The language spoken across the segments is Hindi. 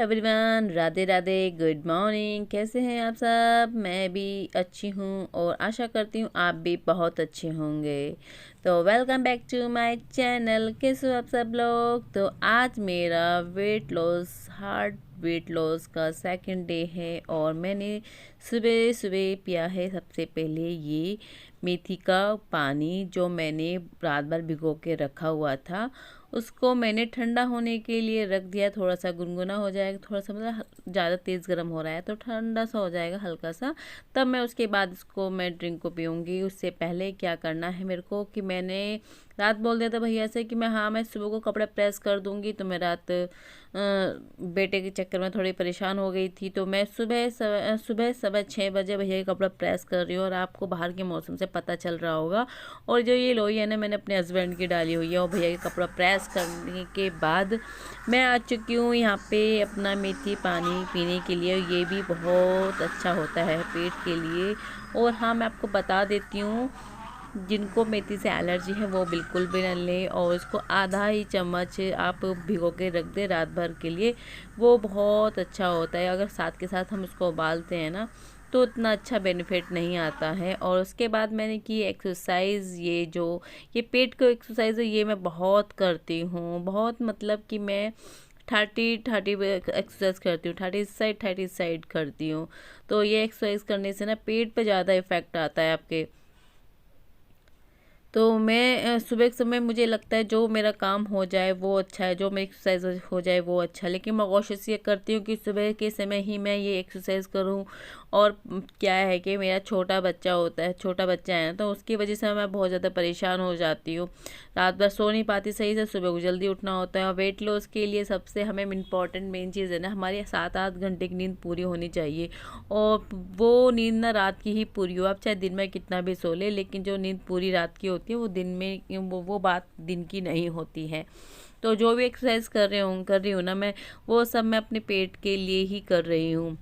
Everyone, Radhe Radhe, good morning. कैसे हैं आप सब? मैं भी अच्छी हूँ और आशा करती हूँ आप भी बहुत अच्छे होंगे। तो welcome back to my channel. कैसे हो आप सब लोग? तो आज मेरा हार्ड वेट लॉस का सेकंड डे है और मैंने सुबह सुबह पिया है सबसे पहले ये मेथी का पानी, जो मैंने रात भर भिगो के रखा हुआ था। उसको मैंने ठंडा होने के लिए रख दिया, थोड़ा सा गुनगुना हो जाएगा, थोड़ा सा मतलब ज़्यादा तेज़ गर्म हो रहा है तो ठंडा सा हो जाएगा हल्का सा, तब मैं उसके बाद इसको मैं ड्रिंक को पीऊँगी। उससे पहले क्या करना है मेरे को कि मैंने रात बोल दिया था भैया से कि मैं सुबह को कपड़े प्रेस कर दूँगी। तो मैं रात बेटे के चक्कर में थोड़ी परेशान हो गई थी, तो मैं सुबह 6:15 भैया के कपड़ा प्रेस कर रही हूँ। और आपको बाहर के मौसम से पता चल रहा होगा। और जो ये लोई है ना, मैंने अपने हस्बैंड की डाली हुई है। और भैया के कपड़ा प्रेस करने के बाद मैं आ चुकी हूँ यहाँ पे अपना मेथी पानी पीने के लिए। ये भी बहुत अच्छा होता है पेट के लिए। और हाँ, मैं आपको बता देती हूँ, जिनको मेथी से एलर्जी है वो बिल्कुल भी न लें। और इसको आधा ही चम्मच आप भिगो के रख दें रात भर के लिए, वो बहुत अच्छा होता है। अगर साथ के साथ हम उसको उबालते हैं ना, तो उतना अच्छा बेनिफिट नहीं आता है। और उसके बाद मैंने की एक्सरसाइज, ये पेट को एक्सरसाइज है, ये मैं बहुत करती हूँ। बहुत मतलब कि मैं 30 एक्सरसाइज करती हूँ, 30 साइड करती हूँ। तो ये एक्सरसाइज करने से ना पेट पे ज़्यादा इफेक्ट आता है आपके। तो मैं सुबह के समय मुझे लगता है जो मेरा काम हो जाए वो अच्छा है, जो मेरी एक्सरसाइज हो जाए वो अच्छा है। लेकिन मैं कोशिश ये करती हूँ कि सुबह के समय ही मैं ये एक्सरसाइज करूँ। और क्या है कि मेरा छोटा बच्चा है, तो उसकी वजह से मैं बहुत ज़्यादा परेशान हो जाती हूँ। रात भर सो नहीं पाती सही से, सुबह को जल्दी उठना होता है। और वेट लॉस के लिए सबसे हमें इम्पॉर्टेंट मेन चीज़ है ना, हमारी 7-8 घंटे की नींद पूरी होनी चाहिए। और वो नींद ना रात की ही पूरी हो, आप चाहे दिन में कितना भी सो ले, लेकिन जो नींद पूरी रात की होती है वो दिन में वो बात दिन की नहीं होती है। तो जो भी एक्सरसाइज कर रही हूँ ना मैं, वो सब मैं अपने पेट के लिए ही कर रही हूँ।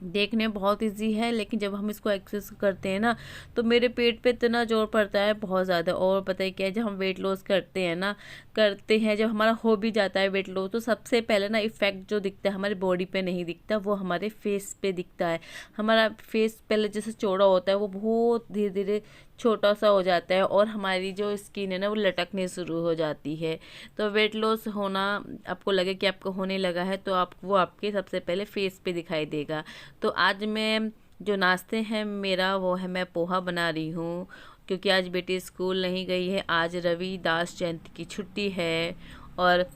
देखने में बहुत इजी है, लेकिन जब हम इसको एक्सेस करते हैं ना, तो मेरे पेट पे इतना जोर पड़ता है बहुत ज़्यादा। और पता है क्या है, जब हम वेट लॉस करते हैं, जब हमारा हो भी जाता है वेट लॉस, तो सबसे पहले ना इफेक्ट जो दिखता है हमारी बॉडी पे नहीं दिखता, वो हमारे फेस पे दिखता है। हमारा फेस पहले जैसे चौड़ा होता है, वो बहुत धीरे धीरे छोटा सा हो जाता है और हमारी जो स्किन है ना, वो लटकने शुरू हो जाती है। तो वेट लॉस होना, आपको लगे कि आपको होने लगा है, तो वो आपके सबसे पहले फेस पे दिखाई देगा। तो आज मैं जो नाश्ते हैं मेरा वो है, मैं पोहा बना रही हूँ, क्योंकि आज बेटी स्कूल नहीं गई है। आज रविदास जयंती की छुट्टी है। और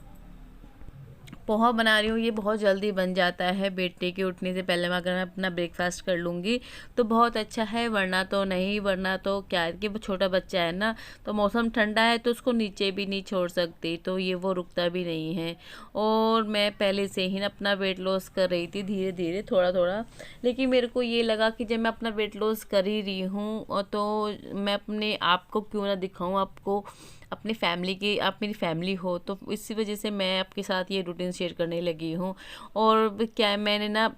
पोहा बना रही हूँ, ये बहुत जल्दी बन जाता है। बेटे के उठने से पहले अगर मैं अपना ब्रेकफास्ट कर लूँगी तो बहुत अच्छा है, वरना तो नहीं। वरना तो क्या है कि वो छोटा बच्चा है ना, तो मौसम ठंडा है तो उसको नीचे भी नहीं छोड़ सकती, तो ये वो रुकता भी नहीं है। और मैं पहले से ही ना अपना वेट लॉस कर रही थी, धीरे धीरे थोड़ा थोड़ा। लेकिन मेरे को ये लगा कि जब मैं अपना वेट लॉस कर ही रही हूँ, तो मैं अपने आप को क्यों ना दिखाऊँ आपको, अपनी फैमिली की, आप मेरी फैमिली हो, तो इसी वजह से मैं आपके साथ ये रूटीन शेयर करने लगी हूँ। और क्या है, मैंने ना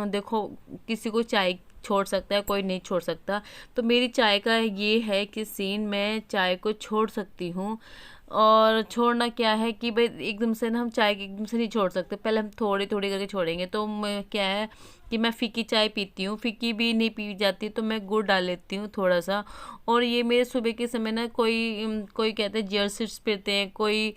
देखो, किसी को चाय छोड़ सकता है, कोई नहीं छोड़ सकता। तो मेरी चाय का ये है कि सीन, मैं चाय को छोड़ सकती हूँ। और छोड़ना क्या है कि भाई एकदम से ना हम चाय एकदम से नहीं छोड़ सकते, पहले हम थोड़ी थोड़ी करके छोड़ेंगे। तो मैं क्या है कि मैं फीकी चाय पीती हूँ, फीकी भी नहीं पी जाती तो मैं गुड़ डाल लेती हूँ थोड़ा सा। और ये मेरे सुबह के समय ना, कोई कहते हैं जियर सीड्स पीते हैं, कोई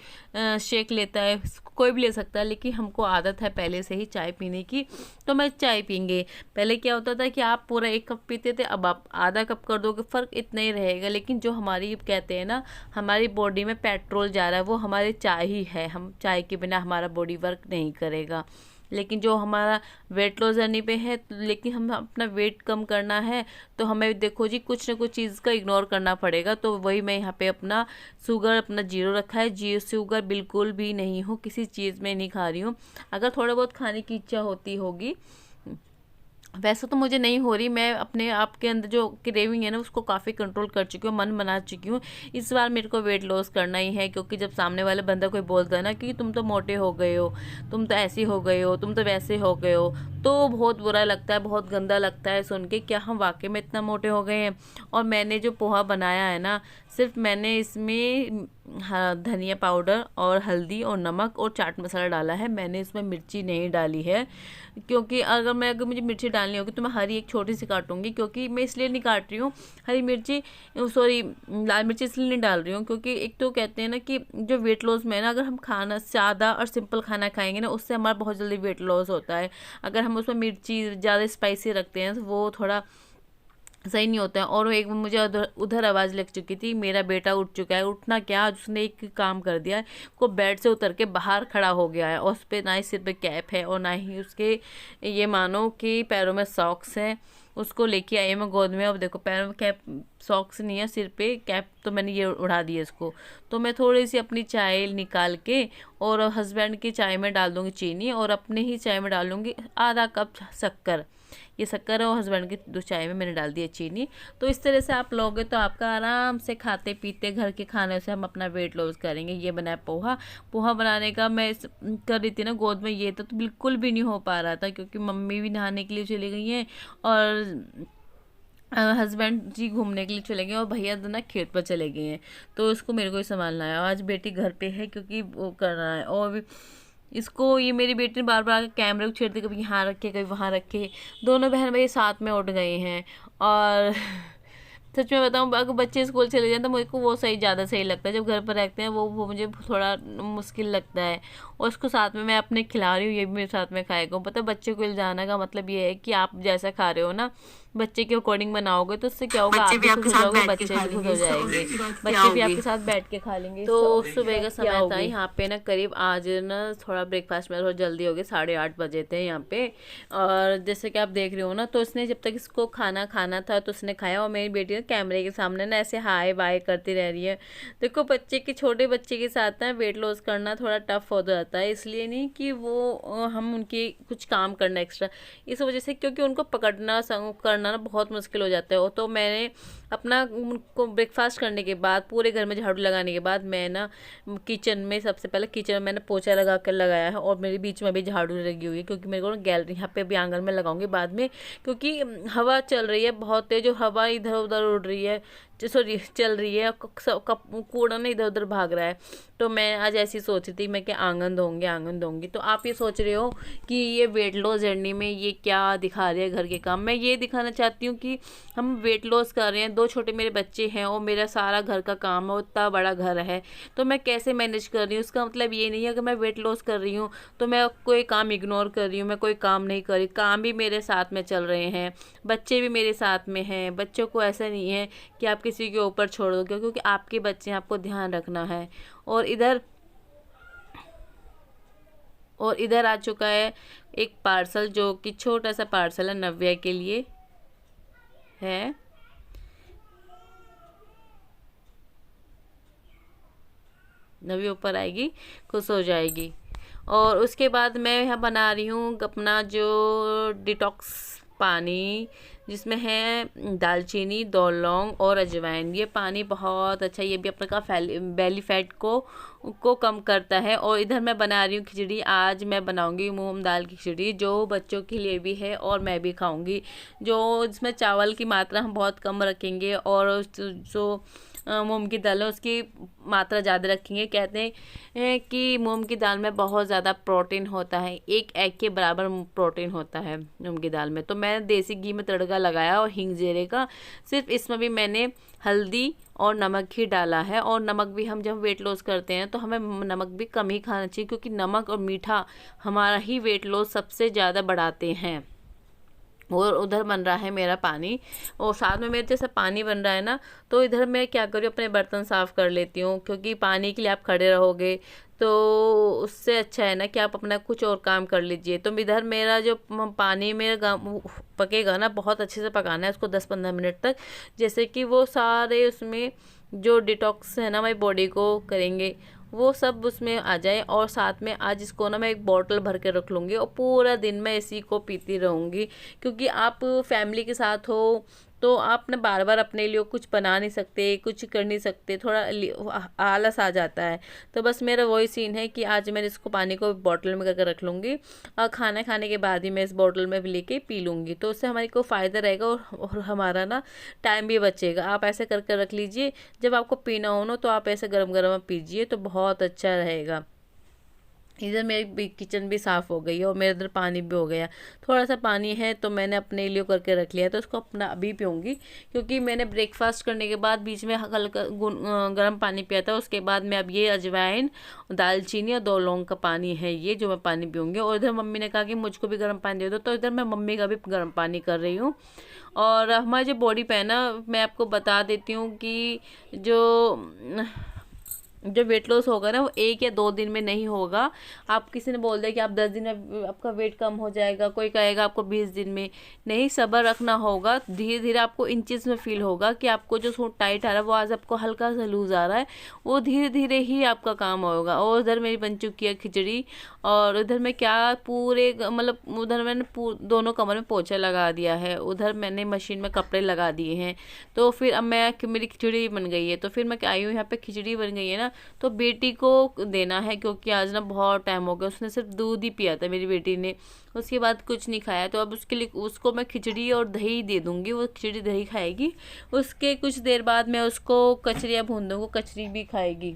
शेक लेता है, कोई भी ले सकता है, लेकिन हमको आदत है पहले से ही चाय पीने की, तो मैं चाय पीएंगे। पहले क्या होता था कि आप पूरा 1 कप पीते थे, अब आप आधा कप कर दोगे, फ़र्क इतना ही रहेगा। लेकिन जो हमारी कहते हैं ना, हमारी बॉडी में पेट्रोल जा रहा है, वो हमारे चाय ही है। हम चाय के बिना हमारा बॉडी वर्क नहीं करेगा। लेकिन जो हमारा वेट लॉस जर्नी पे है, लेकिन हम अपना वेट कम करना है, तो हमें देखो जी कुछ ना कुछ चीज़ का इग्नोर करना पड़ेगा। तो वही मैं यहाँ पे अपना शुगर अपना 0 रखा है। जी शुगर बिल्कुल भी नहीं हूँ, किसी चीज़ में नहीं खा रही हूँ। अगर थोड़ा बहुत खाने की इच्छा होती होगी, वैसे तो मुझे नहीं हो रही। मैं अपने आप के अंदर जो क्रेविंग है ना, उसको काफ़ी कंट्रोल कर चुकी हूँ, मन बना चुकी हूँ। इस बार मेरे को वेट लॉस करना ही है, क्योंकि जब सामने वाले बंदा कोई बोलता है ना कि तुम तो मोटे हो गए हो, तुम तो ऐसे हो गए हो, तुम तो वैसे हो गए हो, तो बहुत बुरा लगता है, बहुत गंदा लगता है सुन के, क्या हम वाकई में इतना मोटे हो गए हैं। और मैंने जो पोहा बनाया है ना, सिर्फ मैंने इसमें धनिया पाउडर और हल्दी और नमक और चाट मसाला डाला है, मैंने इसमें मिर्ची नहीं डाली है, क्योंकि अगर मुझे मिर्ची डालनी होगी तो मैं हरी एक छोटी सी काटूंगी, क्योंकि मैं इसलिए नहीं काट रही हूँ हरी मिर्ची, सॉरी लाल मिर्ची इसलिए नहीं डाल रही हूँ, क्योंकि एक तो कहते हैं ना कि जो वेट लॉस में है ना, अगर हम खाना सादा और सिंपल खाना खाएंगे ना, उससे हमारा बहुत जल्दी वेट लॉस होता है। अगर हम उसमें मिर्ची ज़्यादा स्पाइसी रखते हैं तो वो थोड़ा सही नहीं होता है। और एक मुझे उधर उधर आवाज़ लग चुकी थी, मेरा बेटा उठ चुका है, उठना क्या, उसने एक काम कर दिया है, को बेड से उतर के बाहर खड़ा हो गया है, और उस पर ना ही सिर पे कैप है और ना ही उसके ये मानो कि पैरों में सॉक्स है। उसको लेके आई मैं गोद में, अब देखो पैरों में कैप, सॉक्स नहीं है, सिर पे कैप, तो मैंने ये उड़ा दी है इसको। तो मैं थोड़ी सी अपनी चाय निकाल के और हस्बैंड की चाय में डाल दूँगी चीनी, और अपने ही चाय में डाल दूँगी आधा कप शक्कर, ये शक्कर है, और हस्बैंड की दो चाय में मैंने डाल दी है चीनी। तो इस तरह से आप लोगे तो आपका आराम से खाते पीते घर के खाने से हम अपना वेट लॉस करेंगे। ये बनाया पोहा, पोहा बनाने का मैं कर रही थी ना गोद में, ये तो बिल्कुल भी नहीं हो पा रहा था, क्योंकि मम्मी भी नहाने के लिए चली गई हैं और हस्बैंड जी घूमने के लिए चले गए और भैया ना खेत पर चले गए हैं, तो इसको मेरे को ही संभालना है। आज बेटी घर पे है क्योंकि वो कर रहा है, और इसको ये मेरी बेटी ने बार बार कैमरे को छेड़ती, कभी यहाँ रखे कभी वहाँ रखे, दोनों बहन भाई साथ में उठ गए हैं। और सच में बताऊँ, अगर बच्चे स्कूल चले जाए तो मुझे को वो सही ज़्यादा सही लगता है, जब घर पर रहते हैं वो मुझे थोड़ा मुश्किल लगता है। और उसको साथ में मैं अपने खिला रही हूँ, ये भी मेरे साथ में खाएगा। पता है बच्चे को इल्जाना का मतलब ये है कि आप जैसा खा रहे हो ना, बच्चे के अकॉर्डिंग बनाओगे तो उससे क्या होगा, आप भी खुश हो जाओगे, बच्चे भी खुश हो जाएंगे, बच्चे भी आपके साथ बैठ के खा लेंगे। तो सुबह का समय था यहाँ पे ना, करीब आज ना थोड़ा ब्रेकफास्ट में थोड़ा जल्दी हो गया, 8:30 बजे थे यहाँ पे। और जैसे कि आप देख रहे हो ना, तो इसने जब तक इसको खाना खाना था तो उसने खाया, और मेरी बेटी ने कैमरे के सामने ना ऐसे हाय बाय करती रह रही है। देखो बच्चे के, छोटे बच्चे के साथ ना वेट लॉस करना थोड़ा टफ हो जाता है, इसलिए नहीं कि वो हम उनके कुछ काम करना एक्स्ट्रा, इस वजह से क्योंकि उनको पकड़ना करना ना बहुत मुश्किल हो जाता है। तो मैंने अपना उनको ब्रेकफास्ट करने के बाद, पूरे घर में झाड़ू लगाने के बाद, मैं ना किचन में सबसे पहले किचन में मैंने पोछा लगा कर लगाया है, और मेरे बीच में भी झाड़ू लगी हुई है, क्योंकि मेरे को ना गैलरी यहाँ पे भी आंगन में लगाऊंगी बाद में, क्योंकि हवा चल रही है बहुत तेज, जो हवा इधर उधर उड़ रही है, सॉरी चल रही है, कूड़ा ना इधर उधर भाग रहा है। तो मैं आज ऐसी सोच रही थी मैं कि आंगन दूंगी। तो आप ये सोच रहे हो कि ये वेट लॉस जर्नी में ये क्या दिखा रही है घर के काम, मैं ये दिखाना चाहती हूँ कि हम वेट लॉस कर रहे हैं, 2 छोटे मेरे बच्चे हैं और मेरा सारा घर का काम है, उतना बड़ा घर है, तो मैं कैसे मैनेज कर रही हूँ। उसका मतलब ये नहीं है कि मैं वेट लॉस कर रही हूँ तो मैं कोई काम इग्नोर कर रही हूँ, मैं कोई काम नहीं कर रही, काम भी मेरे साथ में चल रहे हैं, बच्चे भी मेरे साथ में हैं। बच्चों को ऐसा नहीं है कि आप किसी के ऊपर छोड़ दो, क्योंकि आपके बच्चे हैं, आपको ध्यान रखना है। और इधर आ चुका है एक पार्सल, जो कि छोटा सा पार्सल है, नव्या के लिए है। नव्या ऊपर आएगी, खुश हो जाएगी। और उसके बाद मैं यहाँ बना रही हूँ अपना जो डिटॉक्स पानी, जिसमें है दालचीनी, 2 लौंग और अजवाइन। ये पानी बहुत अच्छा, ये भी अपने का बेली फैट को कम करता है। और इधर मैं बना रही हूँ खिचड़ी, आज मैं बनाऊंगी मूंग दाल की खिचड़ी, जो बच्चों के लिए भी है और मैं भी खाऊंगी, जो जिसमें चावल की मात्रा हम बहुत कम रखेंगे, और जो मूंग की दाल है उसकी मात्रा ज़्यादा रखेंगे। कहते हैं कि मूंग की दाल में बहुत ज़्यादा प्रोटीन होता है, 1 एग के बराबर प्रोटीन होता है मूंग की दाल में। तो मैं देसी घी में तड़का लगाया और हींग जीरे का, सिर्फ इसमें भी मैंने हल्दी और नमक ही डाला है। और नमक भी हम जब वेट लॉस करते हैं तो हमें नमक भी कम ही खाना चाहिए, क्योंकि नमक और मीठा हमारा ही वेट लॉस सबसे ज़्यादा बढ़ाते हैं। और उधर बन रहा है मेरा पानी, और साथ में मेरे जैसे पानी बन रहा है ना, तो इधर मैं क्या करूँ, अपने बर्तन साफ़ कर लेती हूँ, क्योंकि पानी के लिए आप खड़े रहोगे तो उससे अच्छा है ना कि आप अपना कुछ और काम कर लीजिए। तो इधर मेरा जो पानी मेरा पकेगा ना, बहुत अच्छे से पकाना है उसको 10-15 मिनट तक, जैसे कि वो सारे उसमें जो डिटॉक्स है ना हमारी बॉडी को करेंगे, वो सब उसमें आ जाए। और साथ में आज इसको ना मैं एक बॉटल भर के रख लूँगी, और पूरा दिन मैं इसी को पीती रहूँगी, क्योंकि आप फैमिली के साथ हो तो आप ना बार बार अपने लिए कुछ बना नहीं सकते, कुछ कर नहीं सकते, थोड़ा आलस आ जाता है। तो बस मेरा वही सीन है कि आज मैंने इसको पानी को बॉटल में करके रख लूँगी और खाना खाने के बाद ही मैं इस बॉटल में लेके पी लूँगी। तो उससे हमारे को फ़ायदा रहेगा और हमारा ना टाइम भी बचेगा। आप ऐसे करके रख लीजिए, जब आपको पीना हो ना तो आप ऐसे गरम गरम पीजिए तो बहुत अच्छा रहेगा। इधर मेरी किचन भी साफ़ हो गई है और मेरे इधर पानी भी हो गया। थोड़ा सा पानी है तो मैंने अपने लिए करके रख लिया, तो उसको अपना अभी पीऊँगी, क्योंकि मैंने ब्रेकफास्ट करने के बाद बीच में हल्का गर्म पानी पिया था। उसके बाद मैं अब ये अजवाइन, दालचीनी और 2 लौंग का पानी है ये जो मैं पानी पीऊँगी। और इधर मम्मी ने कहा कि मुझको भी गर्म पानी दे दो, तो इधर मैं मम्मी का भी गर्म पानी कर रही हूँ। और हमारी जो बॉडी पे है ना, मैं आपको बता देती हूँ कि जो वेट लॉस होगा ना वो 1 या 2 दिन में नहीं होगा। आप किसी ने बोल दिया कि आप 10 दिन में आपका वेट कम हो जाएगा, कोई कहेगा आपको 20 दिन में, नहीं, सब्र रखना होगा। धीरे धीरे आपको इन चीज़ में फील होगा कि आपको जो सूट टाइट आ रहा है वो आज आपको हल्का सा लूज आ रहा है, वो धीरे धीरे ही आपका काम होगा। और उधर मेरी बन चुकी है खिचड़ी, और उधर मैं क्या पूरे मतलब उधर मैंने दोनों कमर में पोछा लगा दिया है, उधर मैंने मशीन में कपड़े लगा दिए हैं। तो फिर अब मेरी खिचड़ी बन गई है, तो फिर मैं क्या आई हूँ यहाँ पे, खिचड़ी बन गई है ना, तो बेटी को देना है, क्योंकि आज ना बहुत टाइम हो गया, उसने सिर्फ दूध ही पिया था मेरी बेटी ने, उसके बाद कुछ नहीं खाया। तो अब उसके लिए उसको मैं खिचड़ी और दही दे दूँगी, वो खिचड़ी दही खाएगी। उसके कुछ देर बाद मैं उसको कचरियाँ भून दूँगी, कचरी भी खाएगी।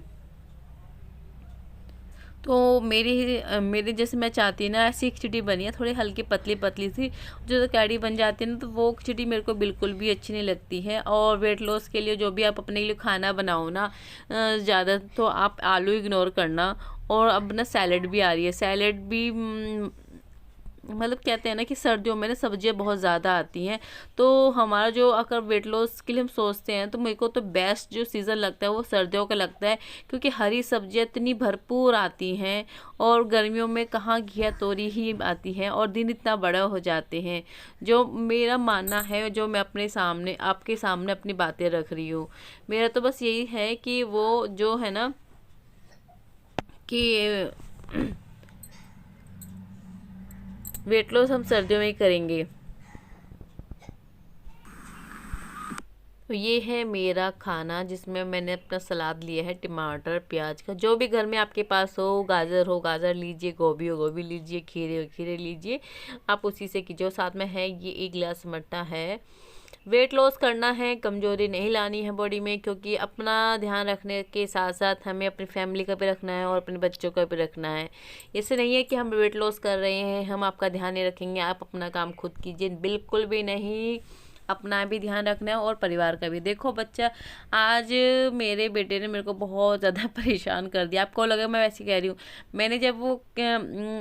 तो मेरी जैसे मैं चाहती ना ऐसी खिचड़ी बनी है, थोड़ी हल्की पतली पतली सी, जो कैडी बन जाती है ना, तो वो खिचड़ी मेरे को बिल्कुल भी अच्छी नहीं लगती है। और वेट लॉस के लिए जो भी आप अपने लिए खाना बनाओ ना, ज़्यादा तो आप आलू इग्नोर करना। और अब ना सैलेड भी आ रही है, सैलेड भी मतलब कहते हैं ना कि सर्दियों में ना सब्जियां बहुत ज़्यादा आती हैं। तो हमारा जो अगर वेट लॉस के लिए हम सोचते हैं, तो मेरे को तो बेस्ट जो सीज़न लगता है वो सर्दियों का लगता है, क्योंकि हरी सब्जियां इतनी भरपूर आती हैं। और गर्मियों में कहाँ घिया तोरी ही आती हैं और दिन इतना बड़ा हो जाते हैं। जो मेरा मानना है, जो मैं अपने सामने आपके सामने अपनी बातें रख रही हूँ, मेरा तो बस यही है कि वो जो है ना कि वेट लॉस हम सर्दियों में ही करेंगे। तो ये है मेरा खाना, जिसमें मैंने अपना सलाद लिया है टमाटर प्याज का, जो भी घर में आपके पास हो गाजर लीजिए, गोभी हो गोभी लीजिए, खीरे हो खीरे लीजिए, आप उसी से कीजिए। साथ में है ये 1 गिलास मट्टा है। वेट लॉस करना है, कमजोरी नहीं लानी है बॉडी में, क्योंकि अपना ध्यान रखने के साथ साथ हमें अपनी फैमिली का भी रखना है और अपने बच्चों का भी रखना है। ऐसे नहीं है कि हम वेट लॉस कर रहे हैं हम आपका ध्यान नहीं रखेंगे, आप अपना काम खुद कीजिए, बिल्कुल भी नहीं। अपना भी ध्यान रखना है और परिवार का भी। देखो बच्चा, आज मेरे बेटे ने मेरे को बहुत ज़्यादा परेशान कर दिया। आपको लगा मैं वैसे कह रही हूँ, मैंने जब वो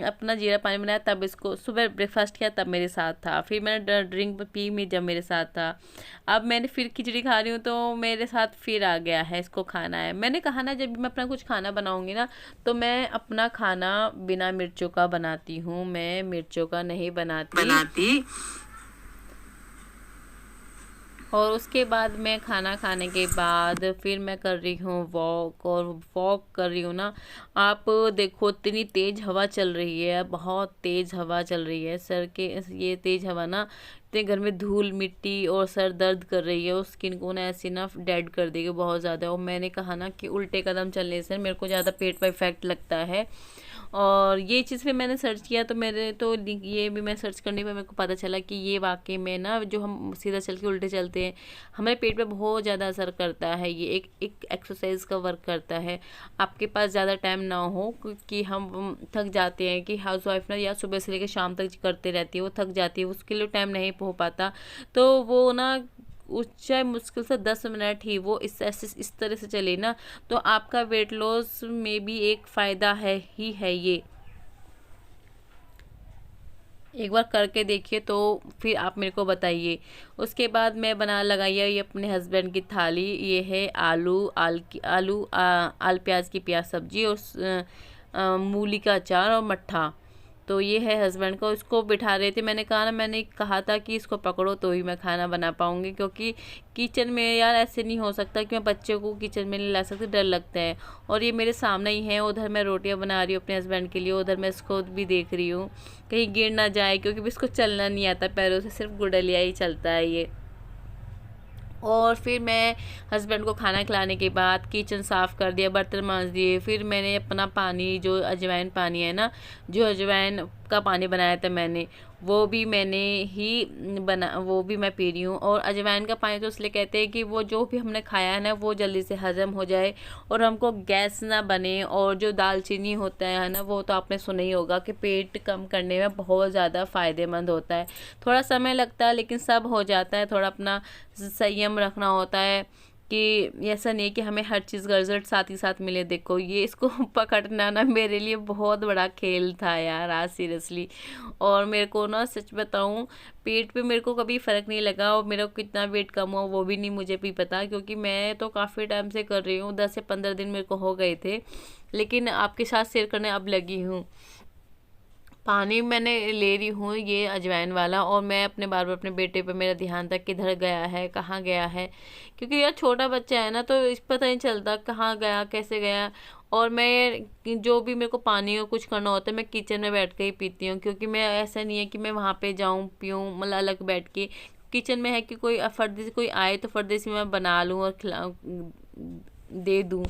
अपना जीरा पानी बनाया तब इसको, सुबह ब्रेकफास्ट किया तब मेरे साथ था, फिर मैंने ड्रिंक पी में जब मेरे साथ था, अब मैंने फिर खिचड़ी खा रही हूँ तो मेरे साथ फिर आ गया है, इसको खाना है। मैंने कहा ना, जब भी मैं अपना कुछ खाना बनाऊँगी ना, तो मैं अपना खाना बिना मिर्चों का बनाती हूँ, मैं मिर्चों का नहीं बनाती। और उसके बाद मैं खाना खाने के बाद फिर मैं कर रही हूँ वॉक, और वॉक कर रही हूँ ना, आप देखो इतनी तेज़ हवा चल रही है, बहुत तेज़ हवा चल रही है, सर के ये तेज़ हवा ना इतने घर में धूल मिट्टी और सर दर्द कर रही है, और स्किन को ना ऐसी ना डेड कर देगी बहुत ज़्यादा। और मैंने कहा ना कि उल्टे कदम चलने से मेरे को ज़्यादा पेट पर इफेक्ट लगता है। और ये चीज़ पे मैंने सर्च किया, तो मेरे तो ये भी मैं सर्च करने पे मेरे को पता चला कि ये वाकई में ना, जो हम सीधा चल के उल्टे चलते हैं, हमारे पेट पे बहुत ज़्यादा असर करता है। ये एक एक्सरसाइज का वर्क करता है। आपके पास ज़्यादा टाइम ना हो, क्योंकि हम थक जाते हैं, कि हाउस वाइफ ना या सुबह से लेकर शाम तक करते रहती है, वो थक जाती है, उसके लिए टाइम नहीं हो पाता, तो वो ना चाहे मुश्किल से 10 मिनट ही वो इस तरह से चले ना, तो आपका वेट लॉस में भी एक फ़ायदा है ये। एक बार करके देखिए तो फिर आप मेरे को बताइए। उसके बाद मैं बना लगाई है ये अपने हस्बैंड की थाली। ये है आलू प्याज की सब्जी, और मूली का अचार और मट्ठा। तो ये है हस्बैंड का, उसको बिठा रहे थे। मैंने कहा था कि इसको पकड़ो तो ही मैं खाना बना पाऊँगी, क्योंकि किचन में यार ऐसे नहीं हो सकता कि मैं बच्चों को किचन में नहीं ला सकती, डर लगता है। और ये मेरे सामने ही है, उधर मैं रोटियां बना रही हूँ अपने हस्बैंड के लिए, उधर मैं इसको भी देख रही हूँ कहीं गिर ना जाए, क्योंकि इसको चलना नहीं आता पैरों से, सिर्फ गुडलिया ही चलता है ये। और फिर मैं हस्बैंड को खाना खिलाने के बाद किचन साफ़ कर दिया, बर्तन मांज दिए। फिर मैंने अपना पानी, जो अजवाइन पानी है ना, जो अजवाइन का पानी बनाया था मैंने, वो भी मैंने ही वो भी मैं पी रही हूँ। और अजवाइन का पानी तो इसलिए कहते हैं कि वो जो भी हमने खाया है ना, वो जल्दी से हजम हो जाए और हमको गैस ना बने। और जो दालचीनी होता है ना, वो तो आपने सुना ही होगा कि पेट कम करने में बहुत ज़्यादा फ़ायदेमंद होता है। थोड़ा समय लगता है लेकिन सब हो जाता है। थोड़ा अपना संयम रखना होता है कि ऐसा नहीं कि हमें हर चीज़ का रिजल्ट साथ ही साथ मिले। देखो ये इसको पकड़ना ना मेरे लिए बहुत बड़ा खेल था यार, आज सीरियसली। और मेरे को ना सच बताऊं, पेट पे मेरे को कभी फ़र्क नहीं लगा और मेरा कितना वेट कम हुआ वो भी नहीं मुझे भी पता, क्योंकि मैं तो काफ़ी टाइम से कर रही हूँ। 10 से 15 दिन मेरे को हो गए थे, लेकिन आपके साथ शेयर करने अब लगी हूँ। पानी मैंने ले रही हूँ ये अजवाइन वाला, और मैं अपने बार बार अपने बेटे पे मेरा ध्यान था किधर गया है, कहाँ गया है, क्योंकि यार छोटा बच्चा है ना, तो इस पता नहीं चलता कहाँ गया, कैसे गया। और मैं जो भी मेरे को पानी और कुछ करना होता है, मैं किचन में बैठ के ही पीती हूँ, क्योंकि मैं ऐसा नहीं है कि मैं वहाँ पे जाऊँ पीऊँ, मतलब अलग बैठ के। किचन में है कि कोई फर्द से कोई आए तो फर्द से मैं बना लूँ और खिला दे दूँ।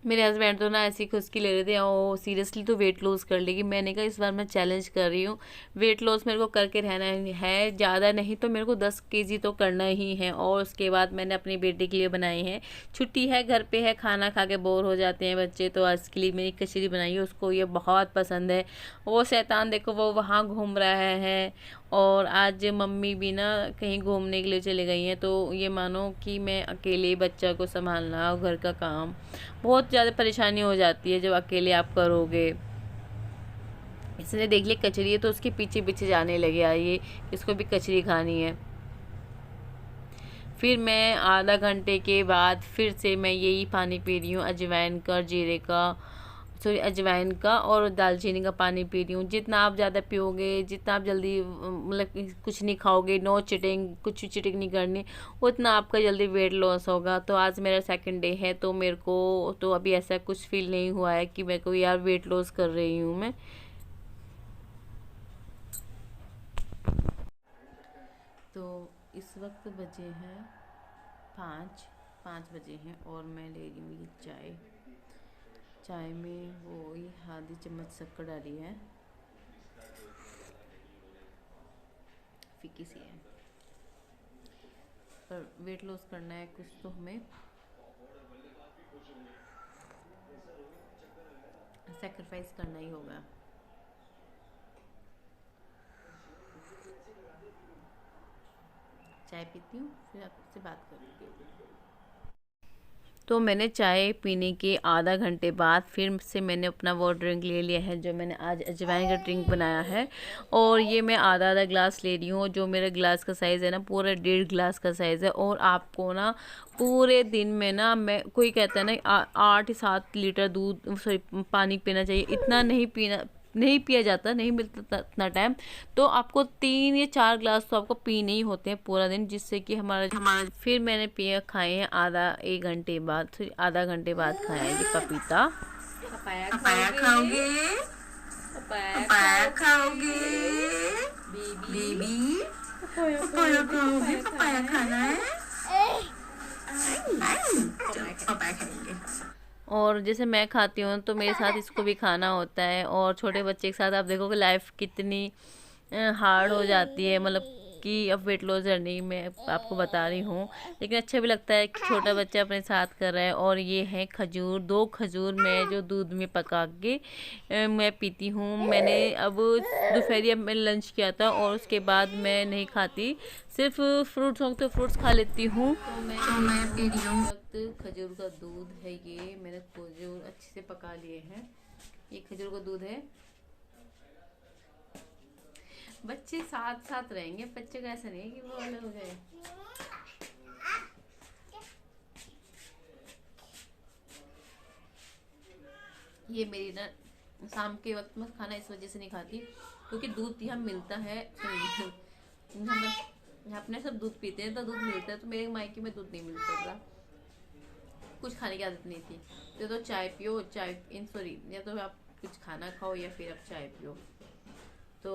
मेरे हस्बैंड तो ना ऐसी खुशकी ले रहे थे, ओ सीरियसली तो वेट लॉस कर लेगी। मैंने कहा इस बार मैं चैलेंज कर रही हूँ, वेट लॉस मेरे को करके रहना है, ज़्यादा नहीं तो मेरे को 10 केजी तो करना ही है। और उसके बाद मैंने अपनी बेटी के लिए बनाई है, छुट्टी है, घर पे है, खाना खा के बोर हो जाते हैं बच्चे, तो आज के लिए मेरी कचरी बनाई है, उसको ये बहुत पसंद है। वो शैतान देखो वो वहाँ घूम रहा है। और आज मम्मी भी ना कहीं घूमने के लिए चले गई हैं, तो ये मानो कि मैं अकेले बच्चा को संभालना और घर का काम, बहुत ज़्यादा परेशानी हो जाती है जब अकेले आप करोगे। इसने देख लिया कचरी है तो उसके पीछे पीछे जाने लगे, आइए इसको भी कचरी खानी है। फिर मैं आधा घंटे के बाद फिर से मैं यही पानी पी रही हूँ, अजवाइन का, जीरे का, सॉरी अजवाइन का और दालचीनी का पानी पी रही हूँ। जितना आप ज़्यादा पियोगे, जितना आप जल्दी मतलब कुछ नहीं खाओगे, नो चिटिंग, कुछ चिटिंग नहीं करनी, उतना आपका जल्दी वेट लॉस होगा। तो आज मेरा सेकंड डे है, तो मेरे को तो अभी ऐसा कुछ फील नहीं हुआ है कि मेरे को यार वेट लॉस कर रही हूँ मैं। तो इस वक्त बजे हैं 5 बजे हैं और मैं ले रही हूँ ये चाय। चाय में वो ही आधी चम्मच शक्कर डाली है, फीकी सी है, पर वेट लॉस करना है कुछ तो हमें सेक्रीफाइस करना ही होगा। चाय पीती हूँ फिर आपसे बात करती हूँ। तो मैंने चाय पीने के आधा घंटे बाद फिर से मैंने अपना वो ड्रिंक ले लिया है, जो मैंने आज अजवाइन का ड्रिंक बनाया है। और ये मैं आधा आधा ग्लास ले रही हूँ, जो मेरा ग्लास का साइज़ है ना पूरा 1.5 ग्लास का साइज़ है। और आपको ना पूरे दिन में ना, मैं कोई कहता है ना 8 से 7 लीटर दूध, सॉरी पानी पीना चाहिए, इतना नहीं पिया जाता, नहीं मिलता इतना टाइम। तो आपको 3 या 4 ग्लास तो आपको पीने ही होते हैं पूरा दिन, जिससे कि हमारा फिर मैंने पिया, खाए हैं आधा 1 घंटे बाद, फिर आधा घंटे बाद खाया है ये पपीता। पपाया खाओगे? पपाया खाओगे बेबी? पपाया खाओगे? पपाया खाना है? पपाया खाएंगे। और जैसे मैं खाती हूँ तो मेरे साथ इसको भी खाना होता है। और छोटे बच्चे के साथ आप देखोगे लाइफ कितनी हार्ड हो जाती है, मतलब कि अब वेट लॉस जर्नी में आपको बता रही हूँ। लेकिन अच्छा भी लगता है कि छोटा बच्चा अपने साथ कर रहा है। और ये है खजूर, 2 खजूर मैं जो दूध में पका के मैं पीती हूँ। मैंने अब दोपहर में लंच किया था और उसके बाद मैं नहीं खाती, सिर्फ फ्रूट्स हों तो फ्रूट्स खा लेती हूँ। तो मैं पी रही हूँ वक्त खजूर का दूध है, ये मैंने खजूर अच्छे से पका लिए हैं, ये खजूर का दूध है। बच्चे साथ साथ रहेंगे, बच्चे का ऐसा नहीं है कि वो अलग हो गए। ये मेरी ना शाम के वक्त में खाना इस वजह से नहीं खाती क्योंकि दूध यहाँ मिलता है, हम अपने सब दूध पीते हैं तो दूध मिलता है, तो मेरे मायके में दूध नहीं मिलता था, कुछ खाने की आदत नहीं थी। तो चाय पियो, चाय इन सॉरी, या तो आप कुछ खाना खाओ या फिर आप चाय पियो। तो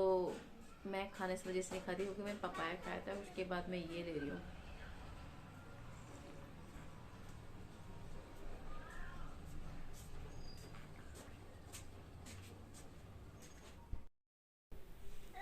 मैं खाने इस वजह से नहीं खाती क्योंकि मैंने पपाया खाया था, उसके बाद मैं ये ले रही हूँ।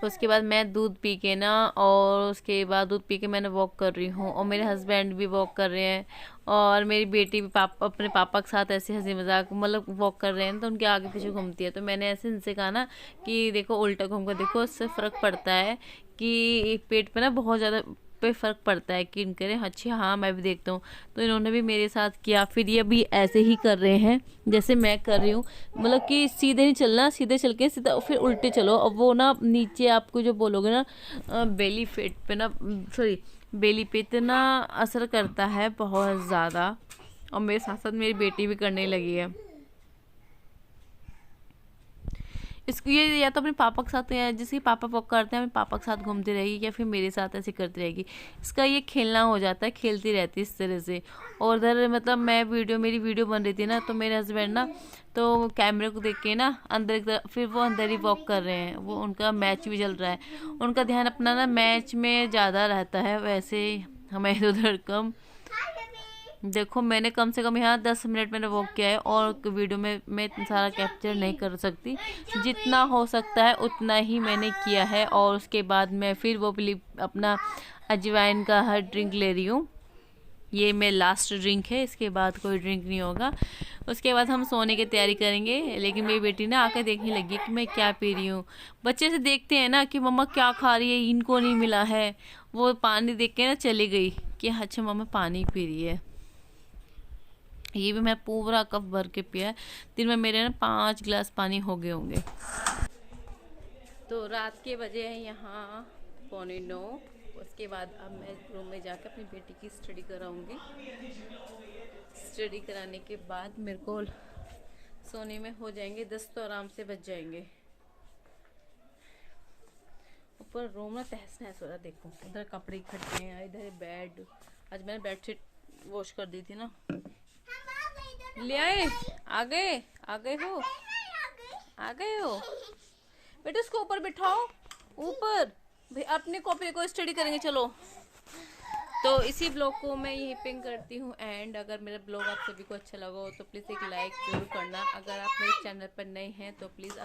उसके बाद मैं दूध पी के ना, और उसके बाद दूध पी के मैंने वॉक कर रही हूँ, और मेरे हस्बैंड भी वॉक कर रहे हैं, और मेरी बेटी भी अपने पापा के साथ ऐसे हंसी मजाक मतलब वॉक कर रहे हैं, तो उनके आगे पीछे घूमती है। तो मैंने ऐसे इनसे कहा ना कि देखो उल्टा घूम कर देखो, इससे फ़र्क पड़ता है कि पेट पे ना बहुत ज़्यादा पे फ़र्क पड़ता है कि इनके अच्छे, हाँ मैं भी देखता हूँ। तो इन्होंने भी मेरे साथ किया, फिर ये भी ऐसे ही कर रहे हैं जैसे मैं कर रही हूँ, मतलब कि सीधे नहीं चलना, सीधे चल के सीधा फिर उल्टे चलो। अब वो ना नीचे आपको जो बोलोगे ना बेली फेट पे ना, सॉरी बेली पे इतना असर करता है बहुत ज़्यादा। और मेरे साथ साथ मेरी बेटी भी करने लगी है इसको। ये या तो अपने पापा के साथ, या जिसके पापा वॉक करते हैं अपने पापा के साथ घूमती रहेगी, या फिर मेरे साथ ऐसे करती रहेगी। इसका ये खेलना हो जाता है, खेलती रहती है इस तरह से। और उधर मतलब मेरी वीडियो बन रही थी ना, तो मेरे हस्बैंड ना तो कैमरे को देख के ना अंदर एक तरफ, फिर वो अंदर ही वॉक कर रहे हैं, वो उनका मैच भी चल रहा है, उनका ध्यान अपना ना मैच में ज़्यादा रहता है, वैसे हमें उधर कम। देखो मैंने कम से कम यहाँ 10 मिनट मैंने वॉक किया है, और वीडियो में मैं इतना सारा कैप्चर नहीं कर सकती, जितना हो सकता है उतना ही मैंने किया है। और उसके बाद मैं फिर वो अपना अजवाइन का हर ड्रिंक ले रही हूँ। ये मेरा लास्ट ड्रिंक है, इसके बाद कोई ड्रिंक नहीं होगा। उसके बाद हम सोने की तैयारी करेंगे। लेकिन मेरी बेटी ना आकर देखने लगी कि मैं क्या पी रही हूँ। बच्चे से देखते हैं ना कि मम्मा क्या खा रही है, इनको नहीं मिला है, वो पानी देख के ना चली गई कि अच्छा मम्मा पानी पी रही है। ये भी मैं पूरा कप भर के पिया है। दिन में मेरे ना 5 गिलास पानी हो गए होंगे। तो रात के बजे हैं यहाँ 8:45। उसके बाद अब मैं रूम में जाकर अपनी बेटी की स्टडी कराऊंगी। स्टडी कराने के बाद मेरे को सोने में हो जाएंगे 10, तो आराम से बच जाएंगे। ऊपर रूम ना तहस नहस हो रहा, देखो उधर कपड़े इकट्ठे हैं, इधर बेड, आज मैंने बेडशीट वॉश कर दी थी ना। ले आए, आ गए हो, आ गए हो बेटा, उसको ऊपर बिठाओ, ऊपर अपने कॉपी को स्टडी करेंगे। चलो, तो इसी ब्लॉग को मैं यहीं पिंग करती हूँ एंड अगर मेरा ब्लॉग आप सभी को अच्छा लगा हो तो प्लीज़ एक लाइक जरूर करना। अगर आप मेरे चैनल पर नए हैं तो प्लीज़